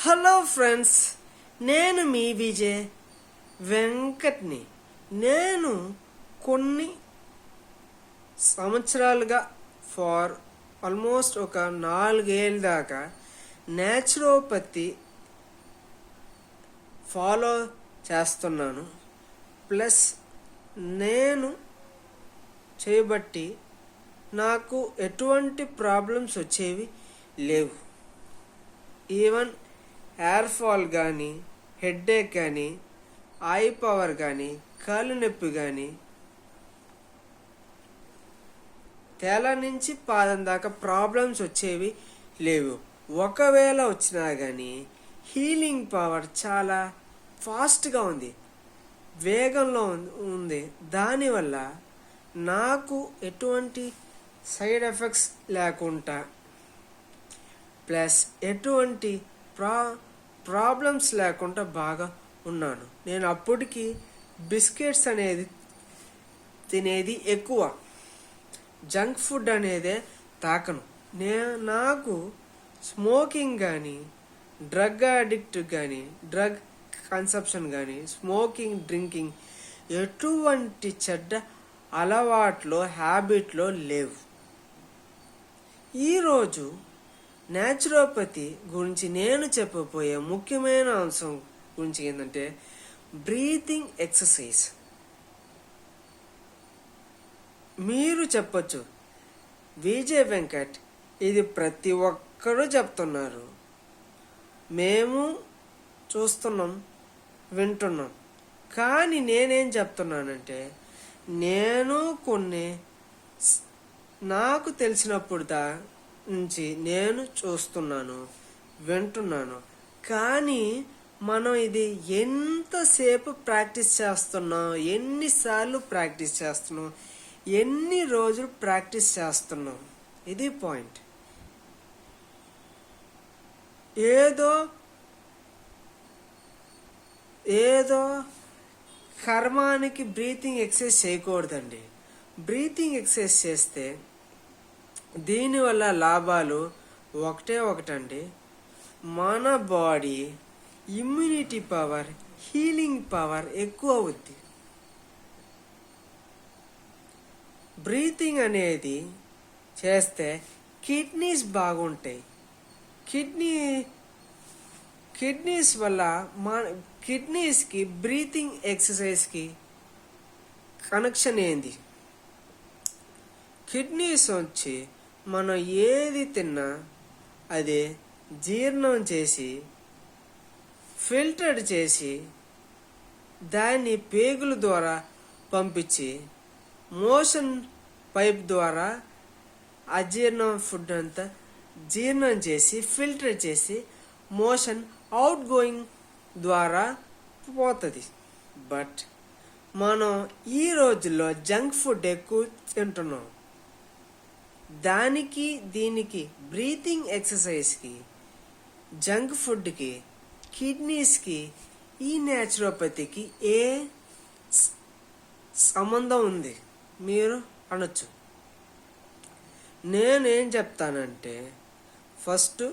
Hello friends, నేను మీ విజయ్ వెంకట్ని. నేను కొన్ని సంవత్సరాలుగా ఆల్మోస్ట్ ఒక 4 ఏళ్ళ దాకా న్యాచురోపతి ఫాలో చేస్తున్నాను. ప్లస్ నేను చేయబట్టి నాకు ఎటువంటి ప్రాబ్లమ్స్ వచ్చేవి లేవు. ఈవెన్ హెయిర్ ఫాల్ కానీ, హెడ్ఏక్ కానీ, ఐ పవర్ కానీ, కాళ్ళు నొప్పి కానీ, తల నుంచి పాదం దాకా ప్రాబ్లమ్స్ వచ్చేవి లేవు. ఒకవేళ వచ్చినా కానీ హీలింగ్ పవర్ చాలా ఫాస్ట్గా ఉంది, వేగంలో ఉంది. దానివల్ల నాకు ఎటువంటి సైడ్ ఎఫెక్ట్స్ లేకుండా ప్లస్ ఎటువంటి ప్రాబ్లమ్స్ లేకుండా బాగా ఉన్నాను. నేను అప్పటికి బిస్కెట్స్ అనేది తినేది ఎక్కువ, జంక్ ఫుడ్ అనేదే తాకను. నాకు స్మోకింగ్ కానీ, డ్రగ్ అడిక్ట్ కానీ, డ్రగ్ కన్సప్షన్ కానీ, స్మోకింగ్, డ్రింకింగ్ ఎటువంటి చెడ్డ అలవాట్లో, హ్యాబిట్లో లేవు. ఈరోజు న్యాచురోపతి గురించి నేను చెప్పబోయే ముఖ్యమైన అంశం గురించి ఏంటంటే బ్రీతింగ్ ఎక్సర్సైజ్. మీరు చెప్పొచ్చు, విజయ్ వెంకట్ ఇది ప్రతి ఒక్కరూ చెప్తున్నారు, మేము చూస్తున్నాం, వింటున్నాం. కానీ నేనేం చెప్తున్నానంటే, నేను కొన్ని నాకు తెలిసినప్పుడు నుంచి నేను చూస్తున్నాను, వింటున్నాను. కానీ మనం ఇది ఎంతసేపు ప్రాక్టీస్ చేస్తున్నాం, ఎన్నిసార్లు ప్రాక్టీస్ చేస్తున్నాం, ఎన్ని రోజులు ప్రాక్టీస్ చేస్తున్నాం, ఇది పాయింట్. ఏదో కర్మానికి బ్రీతింగ్ ఎక్సర్సైజ్ చేయకూడదండి. బ్రీతింగ్ ఎక్సర్సైజ్ చేస్తే దీనివల్ల లాభాలు ఒకటండి. మన body immunity power, healing power ఎక్కువ అవుద్ది. బ్రీతింగ్ అనేది చేస్తే కిడ్నీస్ బాగుంటాయి. కిడ్నీస్ వల్ల మన కిడ్నీస్కి బ్రీతింగ్ ఎక్సర్సైజ్కి కనెక్షన్ ఏంది? కిడ్నీస్ వచ్చి మనం ఏది తిన్నా అది జీర్ణం చేసి, ఫిల్టర్ చేసి, దాన్ని పేగుల ద్వారా పంపించి, మోషన్ పైప్ ద్వారా అజీర్ణం ఫుడ్ అంతా జీర్ణం చేసి, ఫిల్టర్ చేసి, మోషన్ అవుట్ గోయింగ్ ద్వారా పోతుంది. బట్ మనం ఈ రోజుల్లో జంక్ ఫుడ్ ఎక్కువ తింటున్నాం. దానికి దీనికి బ్రీతింగ్ ఎక్సర్సైజ్కి, జంక్ ఫుడ్కి, కిడ్నీస్కి, ఈ న్యాచురోపతికి ఏ సంబంధం ఉంది మీరు అనొచ్చు. నేనేం చెప్తానంటే, ఫస్ట్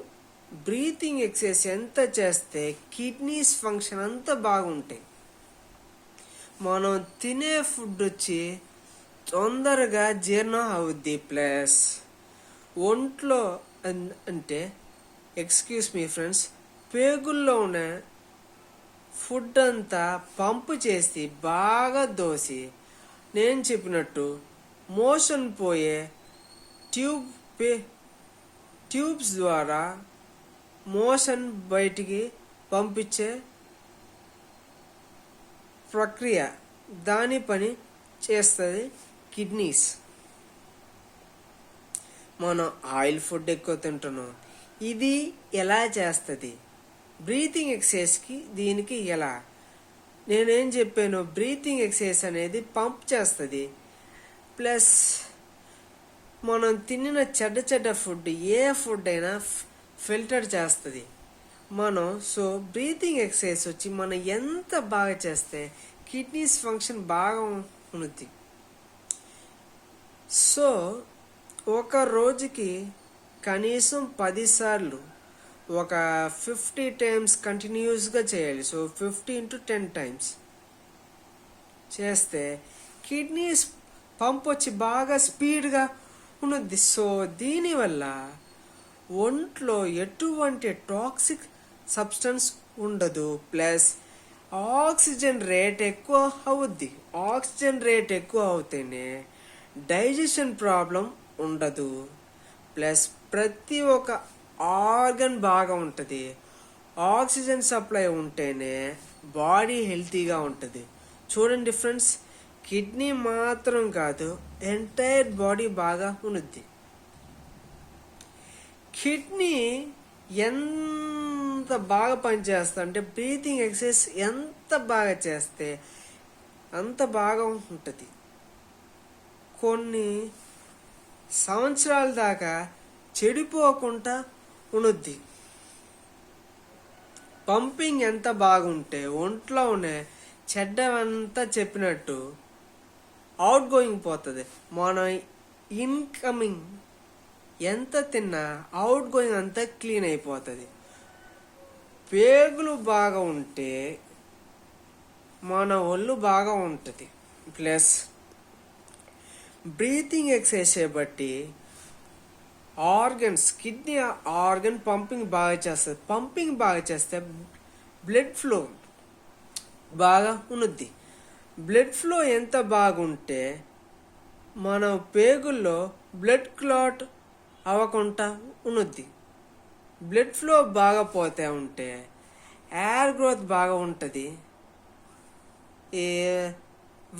బ్రీతింగ్ ఎక్సర్సైజ్ ఎంత చేస్తే కిడ్నీస్ ఫంక్షన్ అంత బాగుంటాయి. మనం తినే ఫుడ్ వచ్చి తొందరగా జీర్ణం అవుద్ది. ప్లస్ ఒంట్లో అంటే ఎక్స్క్యూజ్ మీ ఫ్రెండ్స్, పేగుల్లో ఉన్న ఫుడ్ అంతా పంపు చేసి బాగా దోసి, నేను చెప్పినట్టు మోషన్ పోయే ట్యూబ్స్ ద్వారా మోషన్ బయటికి పంపించే ప్రక్రియ, దాని పని చేస్తుంది కిడ్నీస్. మనం ఆయిల్ ఫుడ్ ఎక్కువ తింటున్నాం, ఇది ఎలా చేస్తుంది? బ్రీతింగ్ ఎక్సర్సైజ్కి దీనికి ఎలా? నేనేం చెప్పాను, బ్రీతింగ్ ఎక్సర్సైజ్ అనేది పంప్ చేస్తుంది. ప్లస్ మనం తిన్న చెడ్డ ఫుడ్, ఏ ఫుడ్ అయినా ఫిల్టర్ చేస్తుంది. సో బ్రీతింగ్ ఎక్సర్సైజ్ వచ్చి మనం ఎంత బాగా చేస్తే కిడ్నీస్ ఫంక్షన్ బాగా ఉంటుంది. సో ఒక రోజుకి కనీసం 10 సార్లు ఒక 50 టైమ్స్ కంటిన్యూస్గా చేయాలి. సో 50 into 10 టైమ్స్ చేస్తే కిడ్నీస్ పంప్ వచ్చి బాగా స్పీడ్గా ఉన్నది. సో దీనివల్ల ఒంట్లో ఎటువంటి టాక్సిక్ సబ్స్టెన్స్ ఉండదు. ప్లస్ ఆక్సిజన్ రేట్ ఎక్కువ అవుద్ది. ఆక్సిజన్ రేట్ ఎక్కువ అవుతేనే డైజెషన్ ప్రాబ్లం ఉండదు. ప్లస్ ప్రతి ఒక్క ఆర్గన్ బాగా ఉంటుంది. ఆక్సిజన్ సప్లై ఉంటేనే బాడీ హెల్తీగా ఉంటుంది. చూడండి ఫ్రెండ్స్, కిడ్నీ మాత్రం కాదు, ఎంటైర్ బాడీ బాగా ఉన్నది. కిడ్నీ ఎంత బాగా పనిచేస్తా అంటే బ్రీతింగ్ ఎక్సర్సైజ్ ఎంత బాగా చేస్తే అంత బాగా ఉంటుంది. కొన్ని సంవత్సరాల దాకా చెడిపోకుండా ఉన్నది. పంపింగ్ ఎంత బాగుంటే ఒంట్లో ఉన్న చెడ్డవంతా చెప్పినట్టు అవుట్ గోయింగ్ పోతుంది. మనం ఇన్కమింగ్ ఎంత తిన్నా అవుట్ గోయింగ్ అంతా క్లీన్ అయిపోతుంది. పేగులు బాగా ఉంటే మన ఒళ్ళు బాగా ఉంటుంది. ప్లస్ బ్రీతింగ్ ఎక్సర్సైజ్ చేయబట్టి ఆర్గన్స్, కిడ్నీ ఆర్గన్ పంపింగ్ బాగా చేస్తుంది. పంపింగ్ బాగా చేస్తే బ్లడ్ ఫ్లో బాగా ఉన్నది. బ్లడ్ ఫ్లో ఎంత బాగుంటే మన పేగుల్లో బ్లడ్ క్లాట్ అవ్వకుండా ఉన్నది. బ్లడ్ ఫ్లో బాగా పోతే ఉంటే ఎయిర్ గ్రోత్ బాగా ఉంటుంది. ఈ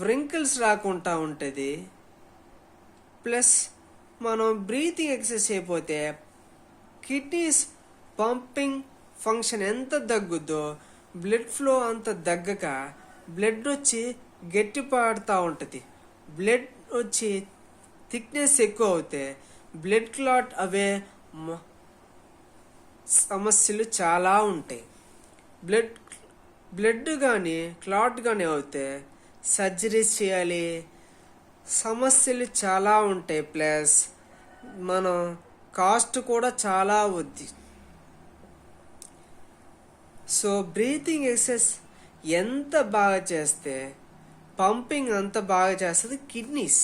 వ్రింకిల్స్ రాకుండా ఉంటుంది. ప్లస్ మనం బ్రీతింగ్ ఎక్సర్సైజ్ అయిపోతే కిడ్నీస్ పంపింగ్ ఫంక్షన్ ఎంత తగ్గుద్దో బ్లడ్ ఫ్లో అంత తగ్గక బ్లడ్ వచ్చి గట్టి పడుతూ ఉంటుంది. బ్లడ్ వచ్చి థిక్నెస్ ఎక్కువ అవుతే బ్లడ్ క్లాట్ అవే సమస్యలు చాలా ఉంటాయి. బ్లడ్ కానీ క్లాట్ కానీ అవుతే సర్జరీస్ చేయాలి, సమస్యలు చాలా ఉంటాయి. ప్లస్ మనం కాస్ట్ కూడా చాలా అవుద్ది. సో బ్రీతింగ్ ఎక్సర్సైజ్ ఎంత బాగా చేస్తే పంపింగ్ అంత బాగా చేస్తుంది. కిడ్నీస్,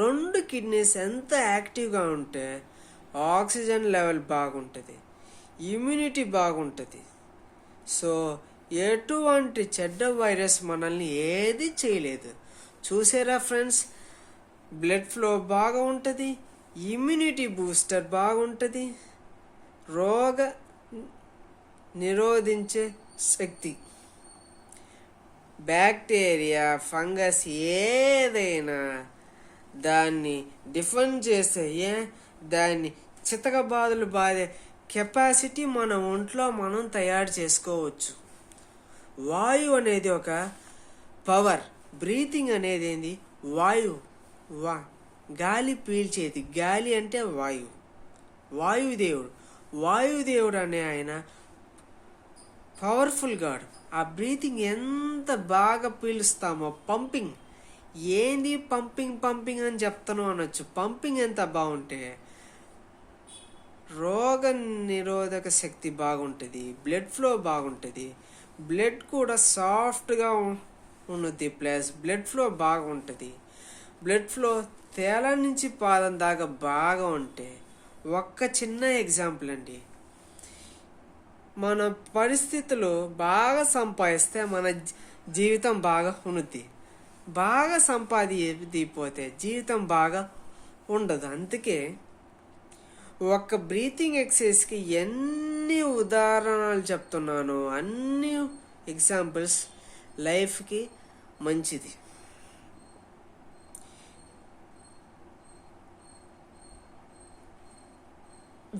రెండు కిడ్నీస్ ఎంత యాక్టివ్గా ఉంటే ఆక్సిజన్ లెవెల్ బాగుంటుంది, ఇమ్యూనిటీ బాగుంటుంది. సో ఎటువంటి చెడ్డ వైరస్ మనల్ని ఏది చేయలేదు. చూసారా ఫ్రెండ్స్, బ్లడ్ ఫ్లో బాగా ఉంటుంది, ఇమ్యూనిటీ బూస్టర్ బాగుంటుంది, రోగ నిరోధించే శక్తి, బ్యాక్టీరియా ఫంగస్ ఏదైనా దాన్ని డిఫెండ్ చేసే దాన్ని చితకబాదులు బాధే కెపాసిటీ మన ఒంట్లో మనం తయారు చేసుకోవచ్చు. వాయువు అనేది ఒక పవర్. బ్రీతింగ్ అనేది ఏంది? వాయువు. గాలి పీల్చేది. గాలి అంటే వాయువు. వాయుదేవుడు అనే ఆయన పవర్ఫుల్ గాడ్. ఆ బ్రీతింగ్ ఎంత బాగా పీలుస్తామో, పంపింగ్ ఏంది పంపింగ్ అని చెప్తాను అనొచ్చు. పంపింగ్ ఎంత బాగుంటే రోగ నిరోధక శక్తి బాగుంటుంది, బ్లడ్ ఫ్లో బాగుంటుంది, బ్లడ్ కూడా సాఫ్ట్గా ఉన్నది. ప్లస్ బ్లడ్ ఫ్లో బాగుంటుంది. బ్లడ్ ఫ్లో తేల నుంచి పాదం దాకా బాగా ఉంటే, ఒక్క చిన్న ఎగ్జాంపుల్ అండి, మన పరిస్థితులు బాగా సంపాదిస్తే మన జీవితం బాగా ఉన్నది. బాగా సంపాదిపోతే జీవితం బాగా ఉండదు. అందుకే ఒక్క బ్రీతింగ్ ఎక్సర్సైజ్కి ఎన్ని ఉదాహరణలు చెప్తున్నాను, అన్ని ఎగ్జాంపుల్స్ లైఫ్కి మంచిది.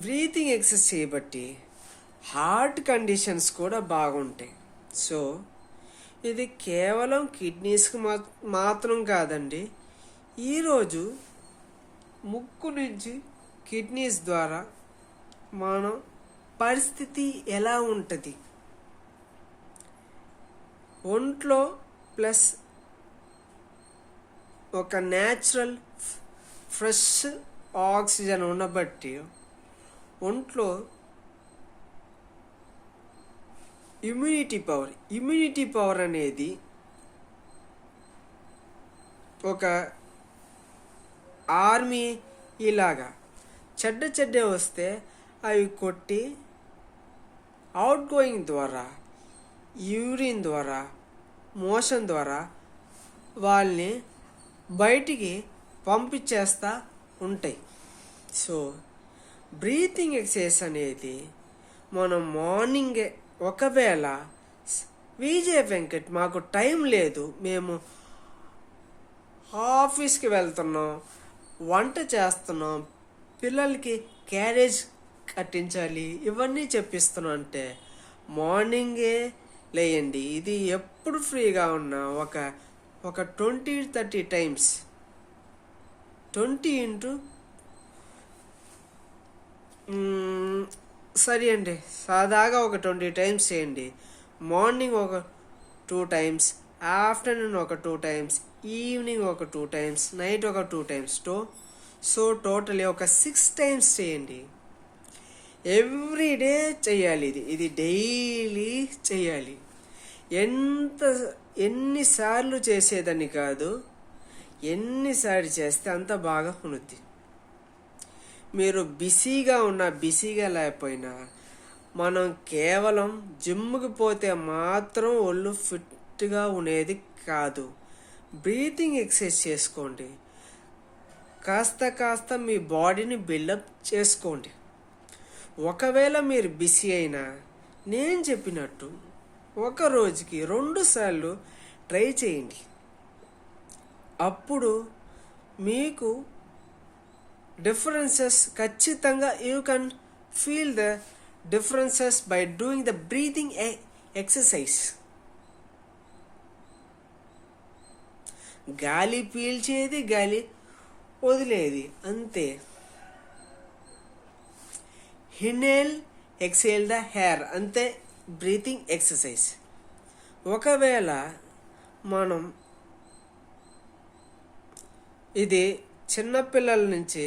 బ్రీతింగ్ ఎక్సర్సైజ్ చేయబట్టి హార్ట్ కండిషన్స్ కూడా బాగుంటాయి. సో ఇది కేవలం కిడ్నీస్కి మాత్రం కాదండి. ఈరోజు ముక్కు నుంచి కిడ్నీస్ ద్వారా మన పరిస్థితి ఎలా ఉంటుంది, ఒంట్లో ప్లస్ ఒక న్యాచురల్ ఫ్రెష్ ఆక్సిజన్ ఉండబట్టి ఒంట్లో ఇమ్యూనిటీ పవర్ అనేది ఒక ఆర్మీ ఇలాగా చెడ్డ వస్తే అవి కొట్టి అవుట్ గోయింగ్ ద్వారా, యూరిన్ ద్వారా, మోషన్ ద్వారా వాళ్ళని బయటికి పంపించేస్తూ ఉంటాయి. సో బ్రీతింగ్ ఎక్సర్సైజ్ అనేది మనం మార్నింగే, ఒకవేళ విజయ్ వెంకట్ మాకు టైం లేదు, మేము ఆఫీస్కి వెళ్తున్నాం, వంట చేస్తున్నాం, పిల్లలకి క్యారేజ్ కట్టించాలి, ఇవన్నీ చెప్పిస్తున్నాం అంటే మార్నింగే లేయండి. ఇది ఎప్పుడు ఫ్రీగా ఉన్నా ఒక 20-30 టైమ్స్, 20 ఇంటూ సరే అండి, సాదాగా ఒక 20 టైమ్స్ చేయండి. మార్నింగ్ ఒక 2 టైమ్స్, ఆఫ్టర్నూన్ ఒక 2 టైమ్స్, ఈవినింగ్ ఒక 2 టైమ్స్, నైట్ ఒక 2 టైమ్స్. సో టోటలీ ఒక 6 టైమ్స్ చేయండి. ఎవ్రీడే చేయాలి. ఇది డైలీ చేయాలి. ఎన్నిసార్లు చేసేదని కాదు, ఎన్నిసార్లు చేస్తే అంత బాగా ఉంటుంది. మీరు బిజీగా ఉన్నా, బిజీగా లేకపోయినా, మనం కేవలం జిమ్కి పోతే మాత్రం ఒళ్ళు ఫిట్గా ఉండేది కాదు. బ్రీతింగ్ ఎక్సర్సైజ్ చేసుకోండి. కాస్త మీ బాడీని బిల్డప్ చేసుకోండి. ఒకవేళ మీరు బిజీ అయినా, నేను చెప్పినట్టు ఒక రోజుకి 2 సార్లు ట్రై చేయండి. అప్పుడు మీకు డిఫరెన్సెస్ ఖచ్చితంగా, you can feel the differences by doing the breathing exercise. గాలి పీల్చేది, గాలి వదిలేది అంతే. ఇన్హేల్, ఎక్సేల్ ద హెయిర్, అంతే బ్రీతింగ్ ఎక్సర్సైజ్. ఒకవేళ మనం ఇది చిన్నపిల్లల నుంచి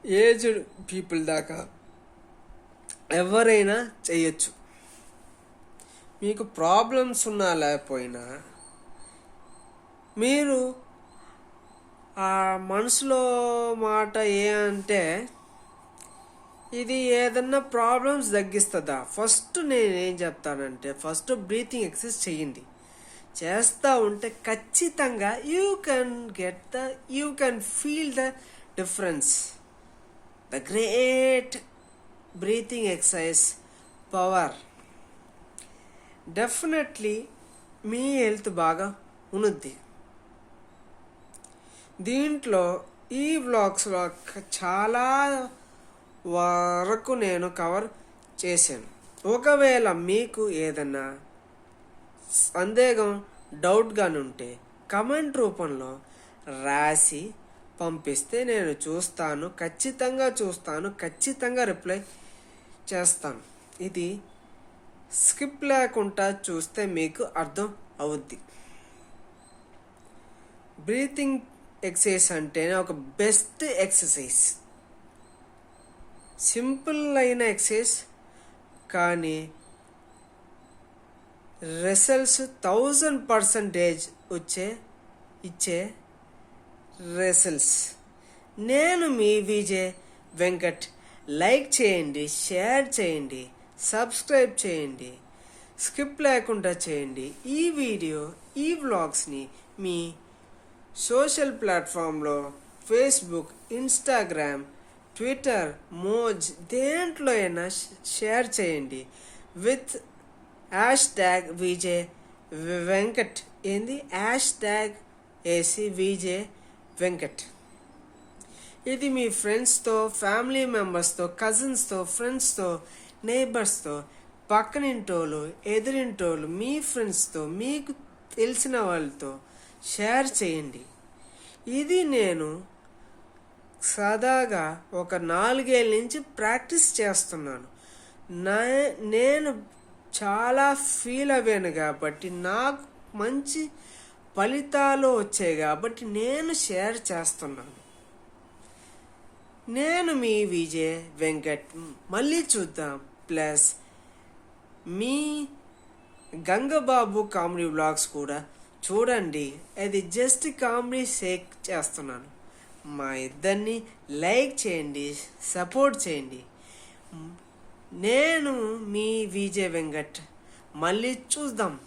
ఏజ్డ్ పీపుల్ దాకా ఎవరైనా చేయొచ్చు. మీకు ప్రాబ్లమ్స్ ఉన్నా లేకపోయినా, మీరు ఆ మనసులో మాట అంటే ఇది ఏదన్నా ప్రాబ్లమ్స్ తగ్గిస్తుందా? ఫస్ట్ నేనేం చెప్తానంటే, ఫస్ట్ బ్రీతింగ్ ఎక్సర్సైజ్ చేయండి. చేస్తూ ఉంటే ఖచ్చితంగా you can feel the difference. The great breathing exercise power. Definitely me health బాగా ఉన్నది. దీంట్లో ఈ వ్లాగ్స్లో చాలా వరకు నేను కవర్ చేశాను. ఒకవేళ మీకు ఏదన్నా సందేహం, డౌట్గానుంటే కమెంట్ రూపంలో రాసి పంపిస్తే నేను చూస్తాను, ఖచ్చితంగా రిప్లై చేస్తాను. ఇది స్కిప్ లేకుండా చూస్తే మీకు అర్థం అవుద్ది. బ్రీతింగ్ ఎక్సర్సైజ్ అంటేనే ఒక బెస్ట్ ఎక్సర్సైజ్. సింపుల్ అయిన ఎక్సర్సైజ్, కానీ రిజల్ట్స్ 1000% ఇచ్చే రిజల్ట్స్. నేను మీ విజయ్ వెంకట్. లైక్ చేయండి, షేర్ చేయండి, సబ్స్క్రైబ్ చేయండి, స్కిప్ లేకుండా చేయండి. ఈ వ్లాగ్స్ని మీ సోషల్ ప్లాట్ఫామ్లో, ఫేస్బుక్, ఇన్స్టాగ్రామ్, ట్విట్టర్, మోజ్, దేంట్లో అయినా షేర్ చేయండి విత్ హ్యాష్ట్యాగ్ విజయ్ వెంకట్. ఏంది హ్యాష్ట్యాగ్ వేసి విజయ్ వెంకట్. ఇది మీ ఫ్రెండ్స్తో, ఫ్యామిలీ మెంబర్స్తో, కజిన్స్తో, ఫ్రెండ్స్తో, నైబర్స్తో, పక్కనింటోళ్ళు, ఎదురింటోళ్ళు, మీ ఫ్రెండ్స్తో, మీకు తెలిసిన వాళ్ళతో షేర్ చేయండి. ఇది నేను సదాగా ఒక 4 ఏళ్ళ నుంచి ప్రాక్టీస్ చేస్తున్నాను. నేను చాలా ఫీల్ అయ్యాను కాబట్టి, నాకు మంచి ఫలితాలు వచ్చాయి కాబట్టి నేను షేర్ చేస్తున్నాను. నేను మీ విజయ్ వెంకట్. మళ్ళీ చూద్దాం. ప్లస్ మీ గంగబాబు కామెడీ వ్లాగ్స్ కూడా చూడండి. అది జస్ట్ కామెడీ షేక్ చేస్తున్నాను. మా ఇద్దరిని లైక్ చేయండి, సపోర్ట్ చేయండి. నేను మీ విజయ్ వెంకట్. మళ్ళీ చూద్దాం.